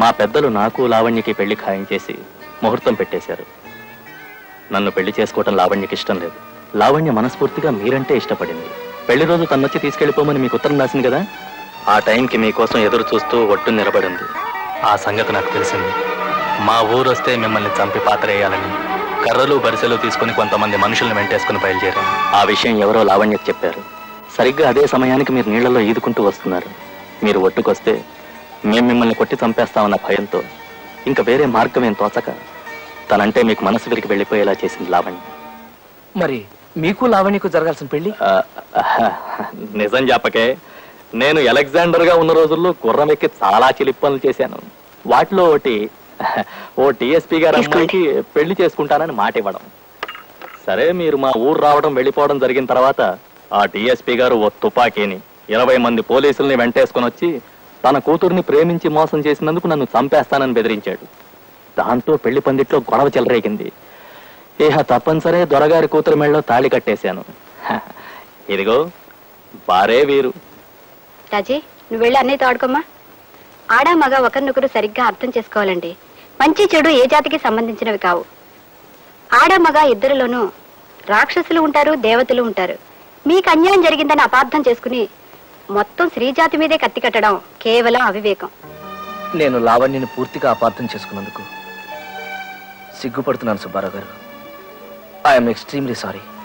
మా పెద్దలు నాకు లావణ్యకి పెళ్లి ఖాయం చేసి ముహూర్తం పెట్టేశారు. నన్ను పెళ్లి చేసుకోవటం లావణ్యకి ఇష్టం లేదు. లావణ్య మనస్ఫూర్తిగా మీరంటే ఇష్టపడింది. పెళ్లి రోజు తన్నొచ్చి తీసుకెళ్లిపోమని మీకు ఉత్తరం రాసింది కదా, ఆ టైంకి మీకోసం ఎదురు చూస్తూ ఒట్టు నిలబడింది. ఆ సంగతి నాకు తెలిసింది. మా ఊరు వస్తే మిమ్మల్ని చంపి పాతరేయాలని కర్రలు బరిసెలు తీసుకుని కొంతమంది మనుషుల్ని వెంటేసుకుని బయలుదేరాను. ఆ విషయం ఎవరో లావణ్యకు చెప్పారు. సరిగ్గా అదే సమయానికి మీరు నీళ్లలో ఈదుకుంటూ వస్తున్నారు. మీరు ఒట్టుకొస్తే మేము మిమ్మల్ని కొట్టి చంపేస్తామన్న భయంతో ఇంకా వేరే మార్గం ఏం తోచక తనంటే మీకు మనసు విరిగి వెళ్ళిపోయేలా చేసింది లావణ్య. మరి మీకు లావణ్యకు జరగాల్సిన పెళ్లి? నిజం చెప్పకే, నేను అలెగ్జాండర్ గా ఉన్న రోజుల్లో గుర్రం ఎక్కి చాలా చిలిపి పనులు చేశాను. వాటిలో ఓ టీఎస్పీ గారు అమ్మాయికి పెళ్లి చేసుకుంటానని మాట ఇవ్వడం. సరే, మీరు మా ఊరు రావడం వెళ్ళిపోవడం జరిగిన తర్వాత ఆ టీఎస్పీ గారు ఓ తుపాకీని 20 మంది పోలీసుల్ని వెంటేసుకుని వచ్చి తన కూతుర్ని ప్రేమించి మోసం చేసినందుకు నన్ను చంపేస్తానని బెదిరించాడు. దాంతో పెళ్లి పందిట్లో గొడవ చెలరేగింది. ఇహ తప్పనిసరే దొరగారి కూతురు మెళ్ళలో తాళి కట్టేశాను. ఇదిగో బారే వీరు. రాజీ, నువ్వు వెళ్ళి అన్నయ్యతో ఆడుకోమ్మా. ఆడా మగ ఒకరినొకరు సరిగ్గా అర్థం చేసుకోవాలండి. మంచి చెడు ఏ జాతికి సంబంధించినవి కావు. ఆడా మగ ఇద్దరిలోనూ రాక్షసులు ఉంటారు, దేవతలు ఉంటారు. మీకు అన్యాయం జరిగిందని అపార్థం చేసుకుని మొత్తం స్త్రీజాతి మీదే కత్తి కట్టడం కేవలం అవివేకం. నేను లావణ్యని పూర్తిగా అపార్థం చేసుకున్నందుకు సిగ్గుపడుతున్నాను సుబ్బారావు గారు. I'm extremely sorry.